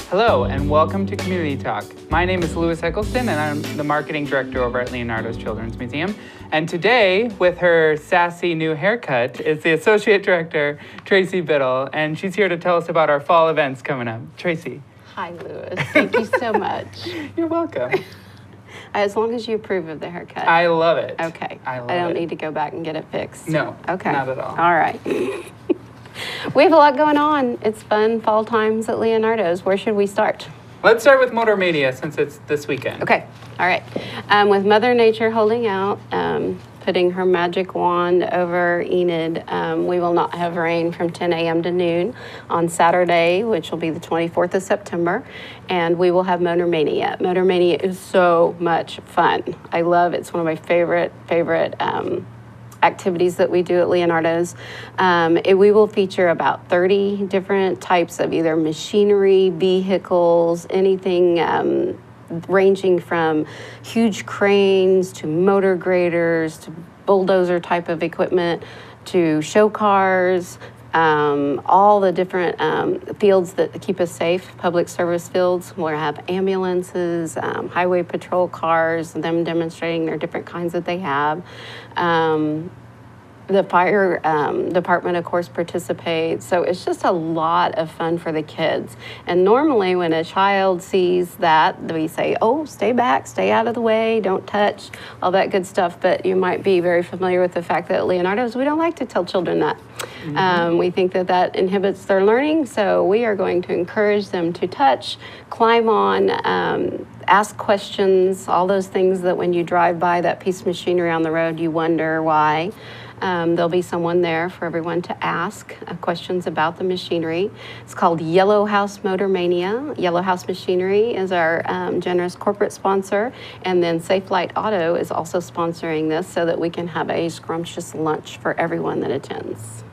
Hello, and welcome to Community Talk. My name is Louis Eccleston, and I'm the marketing director over at Leonardo's Children's Museum. And today, with her sassy new haircut, is the associate director, Tracy Biddle, and she's here to tell us about our fall events coming up. Tracy. Hi, Louis. Thank you so much. You're welcome. As long as you approve of the haircut. I love it. Okay. I don't need to go back and get it fixed. No, okay. Not at all. All right. We have a lot going on. It's fun fall times at Leonardo's. Where should we start? Let's start with Motor Mania since it's this weekend. Okay. All right. With Mother Nature holding out, putting her magic wand over Enid, we will not have rain from 10 a.m. to noon on Saturday, which will be the 24th of September, and we will have Motor Mania. Motor Mania is so much fun. I love it. It's one of my favorite activities that we do at Leonardo's. We will feature about 30 different types of either machinery, vehicles, anything ranging from huge cranes to motor graders to bulldozer type of equipment to show cars, all the different fields that keep us safe, public service fields. We'll have ambulances, highway patrol cars, them demonstrating their different kinds that they have. The fire department, of course, participates. So it's just a lot of fun for the kids. And normally when a child sees that, we say, oh, stay back, stay out of the way, don't touch, all that good stuff. But you might be very familiar with the fact that at Leonardo's, we don't like to tell children that. Mm-hmm. We think that inhibits their learning. So we are going to encourage them to touch, climb on, ask questions, all those things that when you drive by that piece of machinery on the road, you wonder why. There'll be someone there for everyone to ask questions about the machinery. It's called Yellow House Motor Mania. Yellow House Machinery is our generous corporate sponsor, and then Safe Light Auto is also sponsoring this so that we can have a scrumptious lunch for everyone that attends.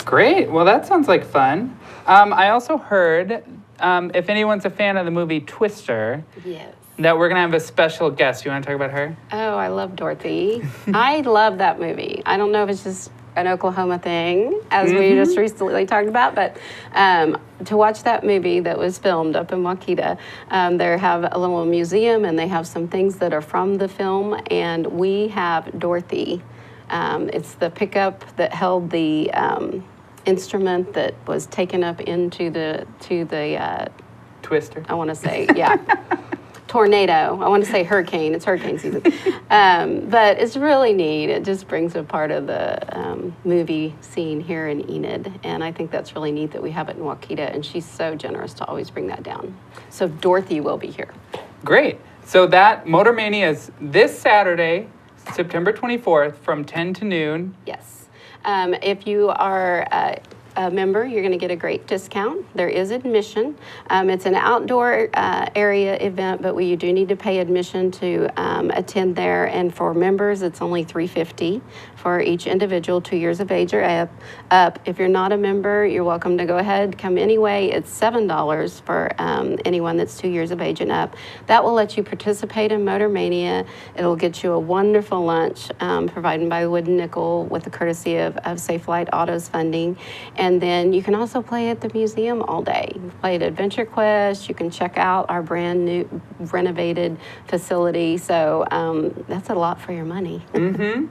Great. Well, that sounds like fun. I also heard, if anyone's a fan of the movie Twister, yes, that we're going to have a special guest. You want to talk about her? Oh, I love Dorothy. I love that movie. I don't know if it's just an Oklahoma thing, as we just recently talked about, but to watch that movie that was filmed up in Waukeeta, they have a little museum and they have some things that are from the film, and we have Dorothy. It's the pickup that held the instrument that was taken up into the Twister. I want to say, yeah. Tornado. I want to say hurricane. It's hurricane season. But it's really neat. It just brings a part of the movie scene here in Enid. And I think that's really neat that we have it in Waukeeta. And she's so generous to always bring that down. So Dorothy will be here. Great. So that Motor Mania is this Saturday, September 24th from 10 to noon. Yes. If you are a member, you're going to get a great discount. There is admission. It's an outdoor area event, but you do need to pay admission to attend there. And for members, it's only $3.50 for each individual, 2 years of age or up. If you're not a member, you're welcome to go ahead, come anyway. It's $7 for anyone that's 2 years of age and up. That will let you participate in Motor Mania. It'll get you a wonderful lunch provided by Wooden Nickel with the courtesy of Safe Light Auto's funding. And then you can also play at the museum all day. You can play at Adventure Quest. You can check out our brand new renovated facility. So that's a lot for your money. Mm-hmm.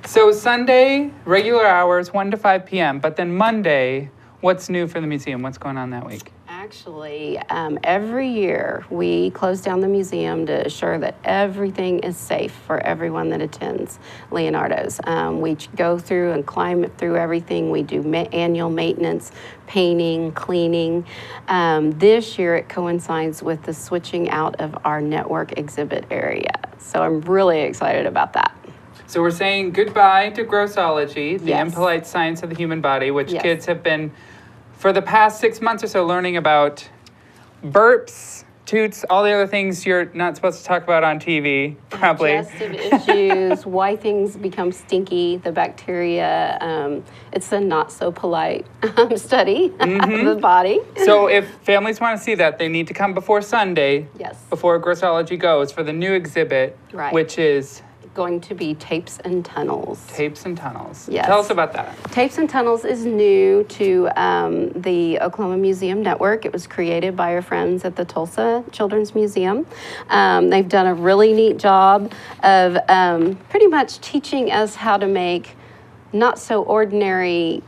So Sunday, regular hours, 1 to 5 p.m. But then Monday, what's new for the museum? What's going on that week? Actually, every year we close down the museum to assure that everything is safe for everyone that attends Leonardo's. We go through and climb through everything. We do annual maintenance, painting, cleaning. This year it coincides with the switching out of our network exhibit area. So I'm really excited about that. So we're saying goodbye to Grossology, the Yes. impolite science of the human body, which Yes. kids have been, for the past 6 months or so, learning about burps, toots, all the other things you're not supposed to talk about on TV, probably. Digestive issues, why things become stinky, the bacteria. It's a not so polite study of the body. So if families want to see that, they need to come before Sunday, Yes. before Grossology goes, for the new exhibit, Right. which is going to be Tapes and Tunnels. Tapes and Tunnels. Yes. Tell us about that. Tapes and Tunnels is new to the Oklahoma Museum Network. It was created by our friends at the Tulsa Children's Museum. They've done a really neat job of pretty much teaching us how to make not so ordinary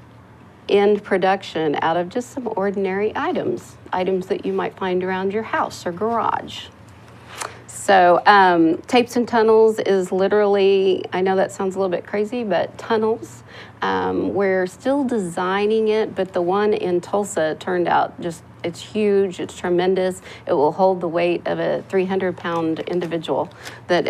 end production out of just some ordinary items that you might find around your house or garage. So Tapes and Tunnels is literally, I know that sounds a little bit crazy, but tunnels. We're still designing it, but the one in Tulsa turned out it's huge, it's tremendous. It will hold the weight of a 300-pound individual that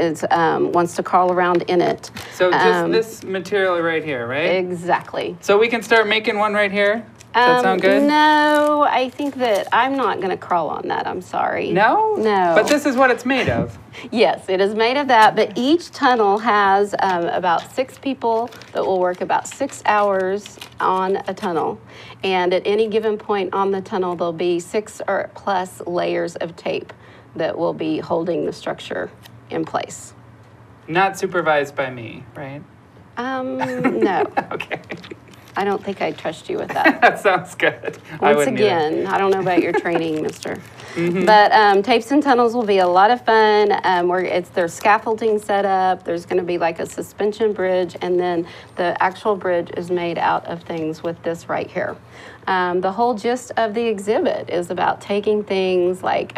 wants to crawl around in it. So just this material right here, right? Exactly. So we can start making one right here? Does that sound good? No, I think that I'm not going to crawl on that. I'm sorry. No? No. But this is what it's made of. Yes, it is made of that, but each tunnel has about 6 people that will work about 6 hours on a tunnel. And at any given point on the tunnel, there'll be 6 or plus layers of tape that will be holding the structure in place. Not supervised by me, right? No. Okay. I don't think I'd trust you with that. That sounds good. Once again, I don't know about your training, mister. But Tapes and Tunnels will be a lot of fun. There's scaffolding set up. There's going to be like a suspension bridge, and then the actual bridge is made out of things with this right here. The whole gist of the exhibit is about taking things like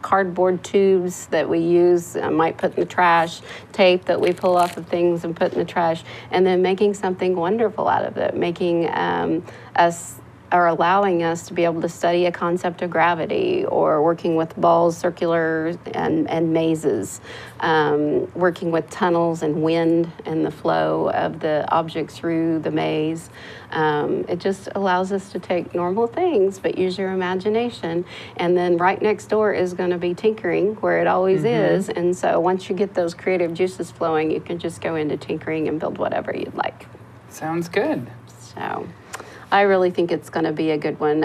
cardboard tubes that we use, might put in the trash, tape that we pull off of things and put in the trash, and then making something wonderful out of it, making us or allowing us to be able to study a concept of gravity, or working with balls, circular and mazes, working with tunnels and wind and the flow of the object through the maze. It just allows us to take normal things, but use your imagination. And then right next door is going to be tinkering, where it always is. And so once you get those creative juices flowing, you can just go into tinkering and build whatever you'd like. Sounds good. So I really think it's going to be a good one.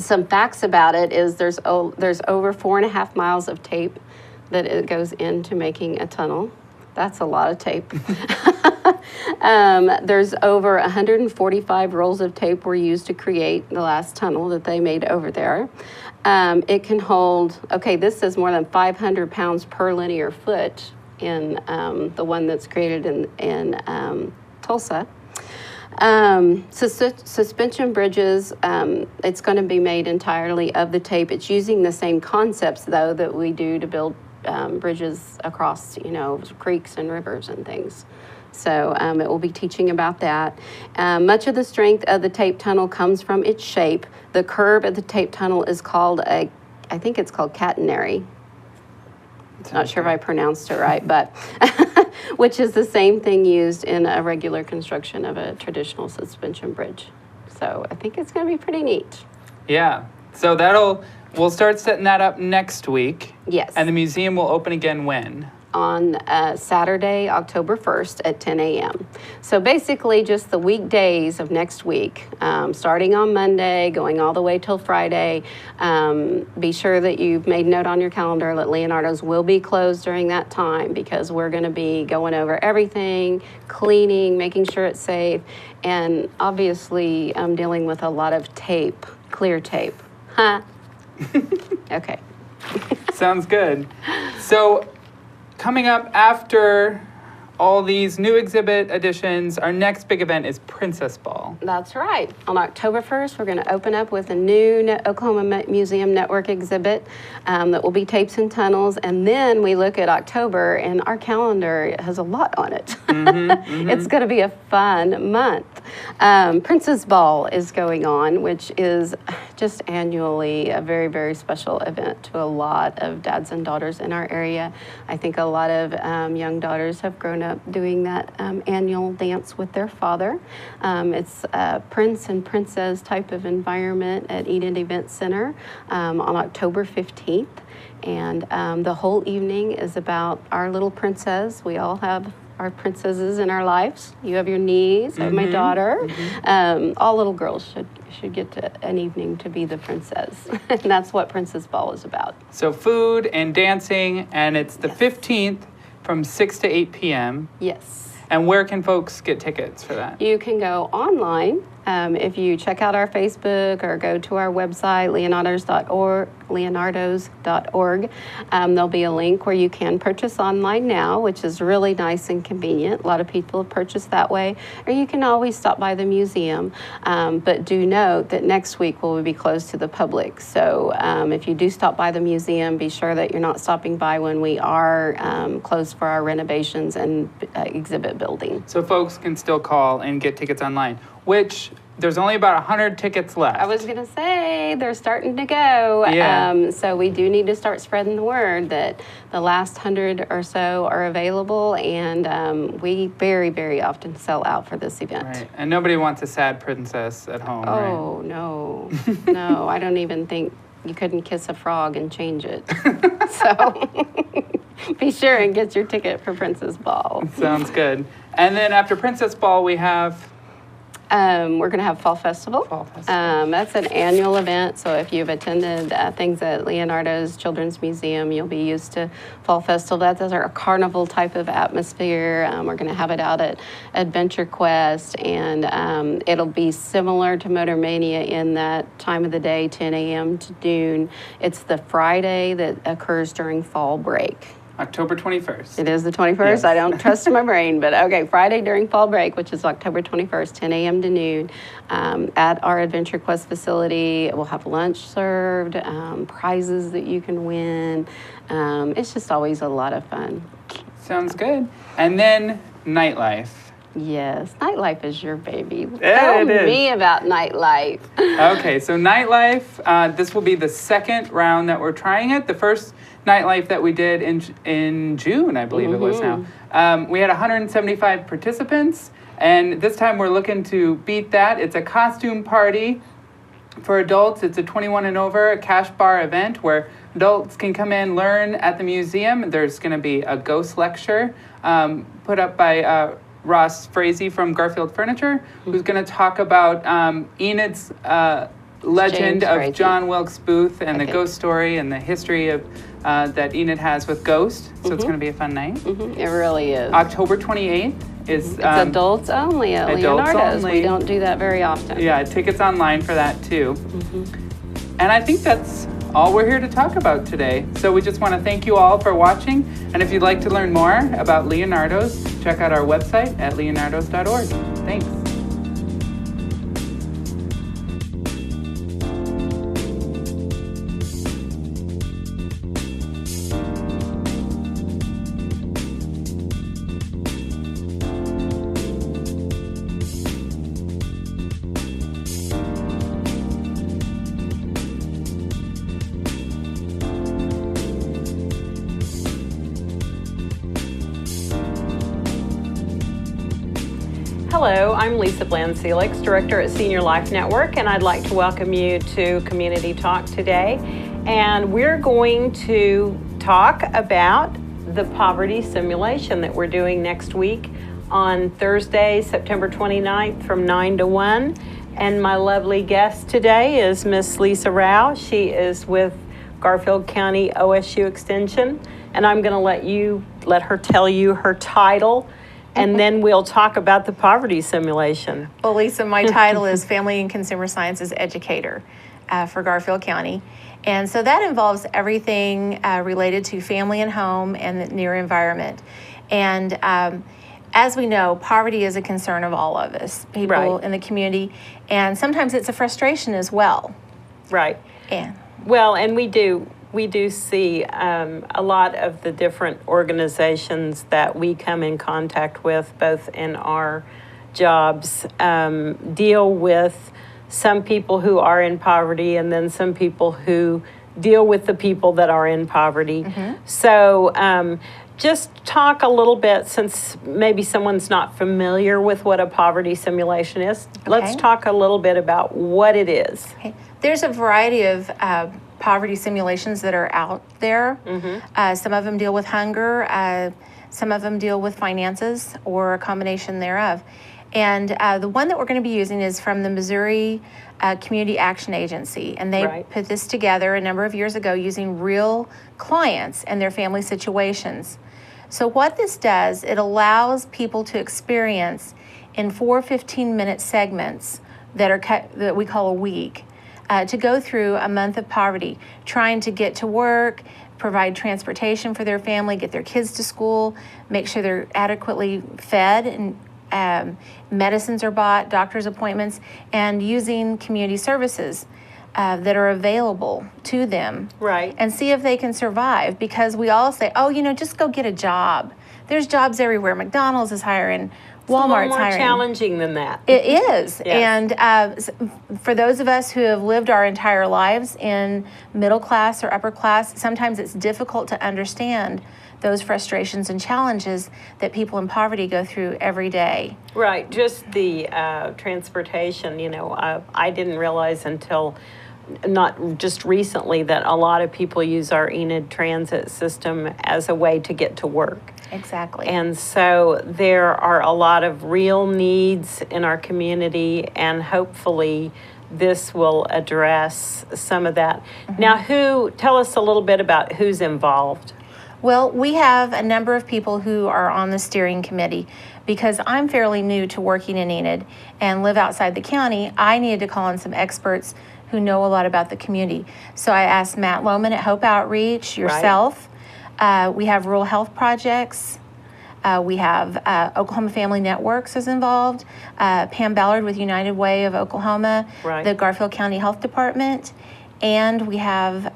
Some facts about it is there's over 4.5 miles of tape that it goes into making a tunnel. That's a lot of tape. There's over 145 rolls of tape were used to create the last tunnel that they made over there. It can hold, this says more than 500 pounds per linear foot in the one that's created in Tulsa. Suspension bridges, it's going to be made entirely of the tape. It's using the same concepts, though, that we do to build bridges across, creeks and rivers and things. So it will be teaching about that. Much of the strength of the tape tunnel comes from its shape. The curve of the tape tunnel is called I think it's called catenary. Not sure if I pronounced it right, but which is the same thing used in a regular construction of a traditional suspension bridge. So I think it's going to be pretty neat. Yeah. So we'll start setting that up next week. Yes. And the museum will open again when? On Saturday, October 1st at 10 a.m. So basically just the weekdays of next week, starting on Monday, going all the way till Friday. Be sure that you've made note on your calendar that Leonardo's will be closed during that time, because we're going to be going over everything, cleaning, making sure it's safe, and obviously dealing with a lot of tape, clear tape. Huh? Okay. Sounds good. So coming up after all these new exhibit additions, our next big event is Princess Ball. That's right. On October 1st, we're going to open up with a new Oklahoma Museum Network exhibit that will be Tapes and Tunnels. And then we look at October, and our calendar has a lot on it. It's going to be a fun month. Princess Ball is going on, which is just annually a very, very special event to a lot of dads and daughters in our area. I think a lot of young daughters have grown up doing that annual dance with their father. It's a prince and princess type of environment at Eden Event Center on October 15th. And the whole evening is about our little princess. We all have our princesses in our lives. You have your niece, I have my daughter. All little girls should get to an evening to be the princess. And that's what Princess Ball is about. So food and dancing, and it's the 15th. from 6 to 8 p.m. Yes. And where can folks get tickets for that? You can go online. If you check out our Facebook or go to our website, leonardos.org, there'll be a link where you can purchase online now, which is really nice and convenient. A lot of people have purchased that way. Or you can always stop by the museum. But do note that next week we'll be closed to the public. So if you do stop by the museum, be sure that you're not stopping by when we are closed for our renovations and exhibit building. So folks can still call and get tickets online, which there's only about 100 tickets left. I was going to say, they're starting to go. Yeah. So we do need to start spreading the word that the last 100 or so are available, and we very, very often sell out for this event. Right. And nobody wants a sad princess at home, right? Oh, no. No, I don't even think you couldn't kiss a frog and change it. So be sure and get your ticket for Princess Ball. Sounds good. And then after Princess Ball, we have... We're going to have Fall Festival. Fall Festival. That's an annual event, so if you've attended things at Leonardo's Children's Museum, you'll be used to Fall Festival. That's our carnival type of atmosphere. We're going to have it out at Adventure Quest, and it'll be similar to Motor Mania in that time of the day, 10 a.m. to noon. It's the Friday that occurs during fall break. October 21st. It is the 21st. Yes. I don't trust my brain, but okay, Friday during fall break, which is October 21st, 10 a.m. to noon, at our Adventure Quest facility. We'll have lunch served, prizes that you can win. It's just always a lot of fun. Sounds good. And then nightlife. Yes, nightlife is your baby. Yeah, Tell it is. me about nightlife. Okay, so nightlife, this will be the second round that we're trying it. The first nightlife that we did in June, I believe it was now. We had 175 participants, and this time we're looking to beat that. It's a costume party for adults. It's a 21 and over cash bar event where adults can come in, learn at the museum. There's going to be a ghost lecture put up by Ross Frazee from Garfield Furniture, who's going to talk about Enid's legend James of Frazee. John Wilkes Booth and the Okay. ghost story and the history of that Enid has with ghosts. So it's going to be a fun night. It really is. October 28th is It's adults only at adults Leonardo's. only. We don't do that very often. Yeah, tickets online for that too. And I think that's all we're here to talk about today. So we just want to thank you all for watching. And if you'd like to learn more about Leonardo's, check out our website at leonardos.org. Thanks. Hello, I'm Lisa Bland-Celix, Director at Senior Life Network, and I'd like to welcome you to Community Talk today. And we're going to talk about the poverty simulation that we're doing next week on Thursday, September 29th from 9 to 1. And my lovely guest today is Miss Lisa Rao. She is with Garfield County OSU Extension, and I'm going to let her tell you her title, and then we'll talk about the poverty simulation. Well, Lisa, my title is Family and Consumer Sciences Educator for Garfield County. And so that involves everything related to family and home and the near environment. And as we know, poverty is a concern of all of us, people Right. in the community. And sometimes it's a frustration as well. Right. And Well, and we do see a lot of the different organizations that we come in contact with, both in our jobs, deal with some people who are in poverty and then some people who deal with the people that are in poverty. So just talk a little bit, since maybe someone's not familiar with what a poverty simulation is. Let's Okay. talk a little bit about what it is. okay. There's a variety of poverty simulations that are out there. Some of them deal with hunger, some of them deal with finances, or a combination thereof. And the one that we're going to be using is from the Missouri Community Action Agency. And they Right. put this together a number of years ago using real clients and their family situations. So what this does, it allows people to experience in 4 15-minute segments that we call a week, to go through a month of poverty, trying to get to work, provide transportation for their family, get their kids to school, make sure they're adequately fed, and medicines are bought, doctor's appointments, and using community services that are available to them. Right. And see if they can survive, because we all say, oh, just go get a job. There's jobs everywhere. McDonald's is hiring. Walmart's more hiring. Challenging than that. It is. Yes. And for those of us who have lived our entire lives in middle class or upper class, sometimes it's difficult to understand those frustrations and challenges that people in poverty go through every day. Right. Just the transportation, I didn't realize until not just recently that a lot of people use our Enid transit system as a way to get to work. Exactly. And so there are a lot of real needs in our community, and hopefully this will address some of that. Mm-hmm. Now, tell us a little bit about who's involved. Well, we have a number of people who are on the steering committee. Because I'm fairly new to working in Enid and live outside the county, I needed to call on some experts who know a lot about the community. So I asked Matt Lohman at Hope Outreach, yourself. We have Rural Health Projects. We have Oklahoma Family Networks is involved. Pam Ballard with United Way of Oklahoma, Right. the Garfield County Health Department, and we have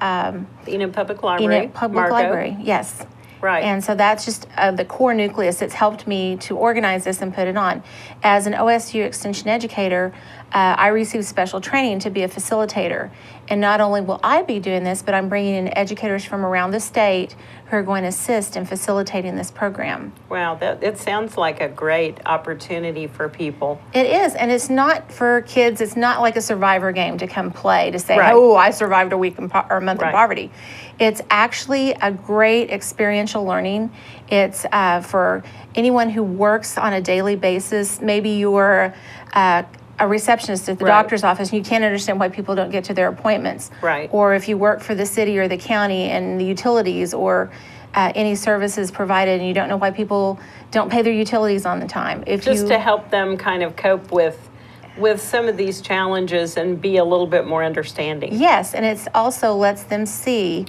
Enid Public Library. Enid Public Marco. Library, yes. Right. And so that's just the core nucleus that's helped me to organize this and put it on. As an OSU Extension educator, I received special training to be a facilitator. And not only will I be doing this, but I'm bringing in educators from around the state who are going to assist in facilitating this program. Wow, it sounds like a great opportunity for people. It is, and it's not for kids. It's not like a survivor game to come play to say, Right. oh, I survived a week or a month Right. in poverty. It's actually a great experiential learning. It's for anyone who works on a daily basis. Maybe you're a receptionist at the Right. doctor's office and you can't understand why people don't get to their appointments. Right. Or if you work for the city or the county and the utilities or any services provided and you don't know why people don't pay their utilities on the time. Just to help them kind of cope with some of these challenges and be a little bit more understanding. Yes, and it also lets them see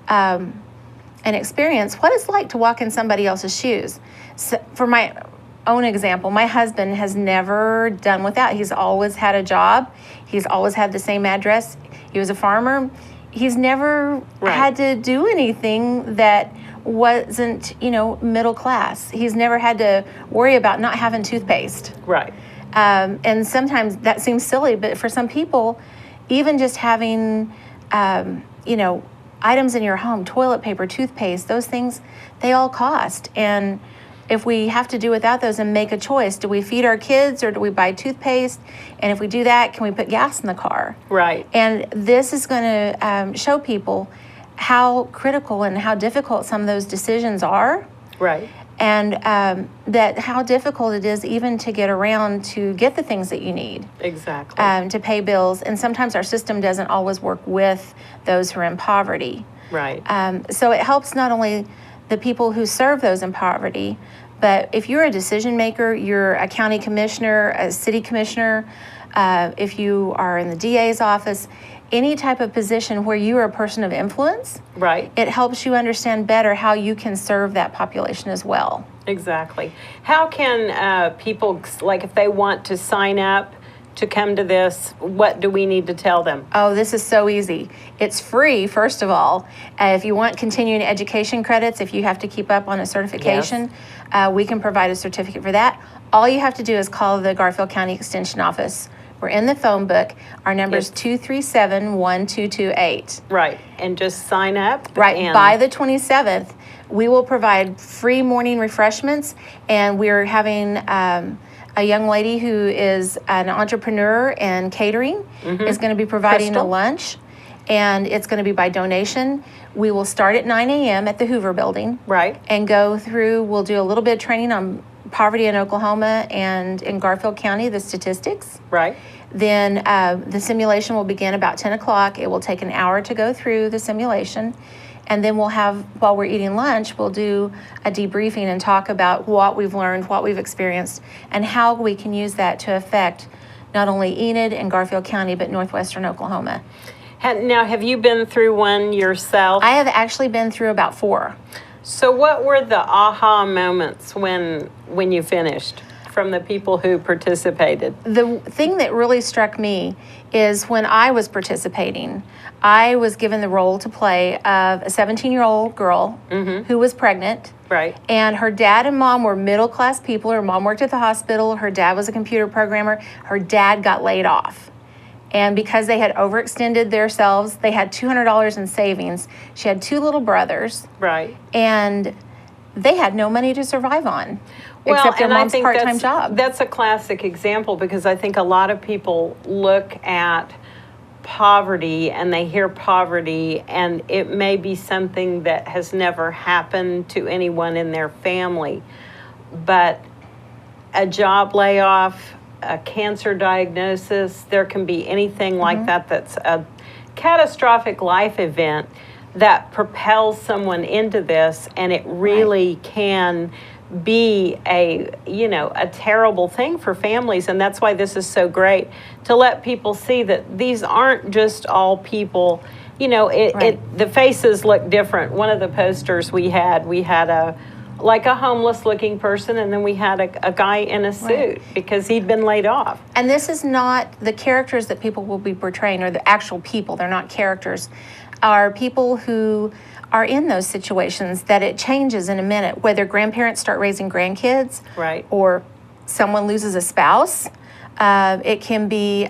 and experience what it's like to walk in somebody else's shoes. So for my own example, my husband has never done without. He's always had a job. He's always had the same address. He was a farmer. He's never Right. had to do anything that wasn't, middle class. He's never had to worry about not having toothpaste. Right. And sometimes that seems silly, but for some people, even just having, items in your home, toilet paper, toothpaste, those things, they all cost. And if we have to do without those and make a choice, do we feed our kids or do we buy toothpaste? And if we do that, can we put gas in the car? Right. And this is going to show people how critical and how difficult some of those decisions are. Right. And that how difficult it is even to get around to get the things that you need. Exactly. To pay bills. And sometimes our system doesn't always work with those who are in poverty. Right. So it helps not only the people who serve those in poverty, but if you're a decision maker, you're a county commissioner, a city commissioner, if you are in the DA's office, any type of position where you are a person of influence, Right. it helps you understand better how you can serve that population as well. Exactly. How can people, like if they want to sign up to come to this, what do we need to tell them? Oh, this is so easy. It's free, first of all. If you want continuing education credits, if you have to keep up on a certification, we can provide a certificate for that. All you have to do is call the Garfield County Extension Office. We're in the phone book. Our number is 237-1228. Right. And just sign up. Right. And By the 27th, we will provide free morning refreshments, and we're having a young lady who is an entrepreneur and catering is going to be providing Crystal. a lunch, and it's going to be by donation. We will start at 9 a.m. at the Hoover Building. Right. And go through, we'll do a little bit of training on poverty in Oklahoma and in Garfield County, the statistics. Right. Then the simulation will begin about 10 o'clock. It will take an hour to go through the simulation. And then we'll have, while we're eating lunch, we'll do a debriefing and talk about what we've learned, what we've experienced, and how we can use that to affect not only Enid and Garfield County, but northwestern Oklahoma. Now, have you been through one yourself? I have actually been through about 4. So what were the aha moments when you finished from the people who participated? The thing that really struck me is when I was participating, I was given the role to play of a 17-year-old girl who was pregnant. Right. And her dad and mom were middle-class people. Her mom worked at the hospital. Her dad was a computer programmer. Her dad got laid off. And because they had overextended themselves, they had $200 in savings. She had 2 little brothers. Right. And they had no money to survive on, except their mom's part-time job. That's a classic example, because I think a lot of people look at poverty and they hear poverty, and it may be something that has never happened to anyone in their family. But a job layoff, a cancer diagnosis, there can be anything like that that's a catastrophic life event that propels someone into this, and it really can be a terrible thing for families. And that's why this is so great, to let people see that these aren't just all people, the faces look different. One of the posters we had a homeless looking person, and then we had a guy in a suit because he'd been laid off. And this is not the characters that people will be portraying, or the actual people. They're not characters. Are people who are in those situations that it changes in a minute, whether grandparents start raising grandkids, right, or someone loses a spouse. It can be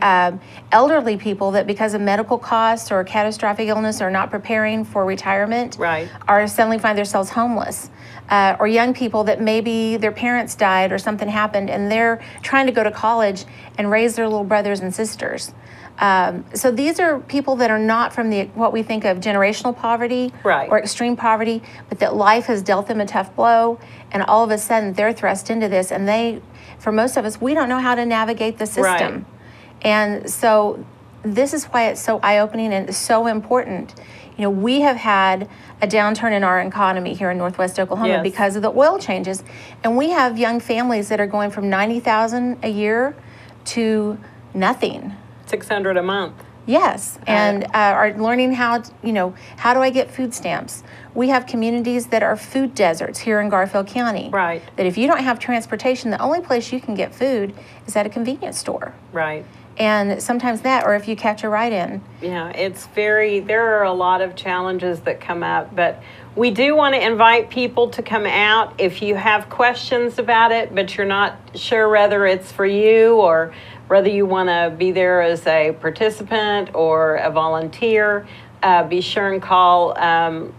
elderly people that, because of medical costs or catastrophic illness, are not preparing for retirement, right, are suddenly find themselves homeless. Or young people that maybe their parents died or something happened, and they're trying to go to college and raise their little brothers and sisters. So these are people that are not from what we think of generational poverty, right, or extreme poverty, but that life has dealt them a tough blow, and all of a sudden they're thrust into this, and for most of us, we don't know how to navigate the system. Right. And so this is why it's so eye-opening and so important. We have had a downturn in our economy here in Northwest Oklahoma because of the oil changes, and we have young families that are going from $90,000 a year to nothing. $600 a month. Yes, and are learning how do I get food stamps? We have communities that are food deserts here in Garfield County. Right. That if you don't have transportation, the only place you can get food is at a convenience store. Right. And sometimes that, or if you catch a ride-in. Yeah, there are a lot of challenges that come up, but we do want to invite people to come out if you have questions about it, but you're not sure whether it's for you or whether you want to be there as a participant or a volunteer. Be sure and call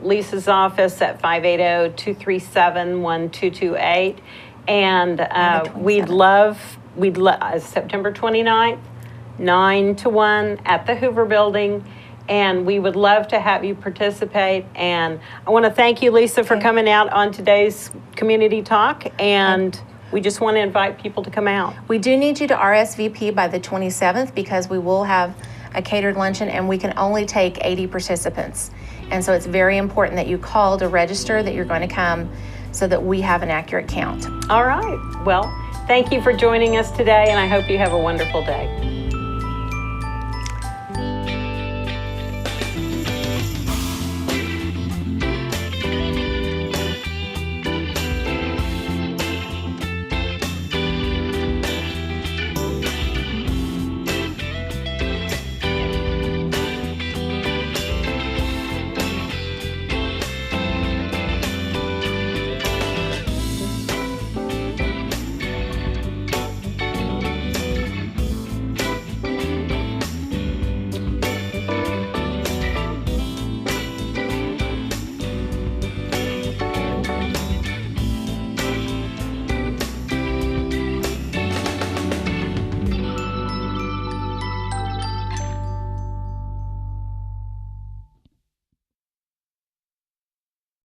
Lisa's office at 580-237-1228. And we'd love September 29th, 9 to 1 at the Hoover Building. And we would love to have you participate. And I want to thank you, Lisa, for coming out on today's Community Talk. And we just want to invite people to come out. We do need you to RSVP by the 27th, because we will have a catered luncheon, and we can only take 80 participants. And so it's very important that you call to register that you're going to come, so that we have an accurate count. All right. Well, thank you for joining us today, and I hope you have a wonderful day.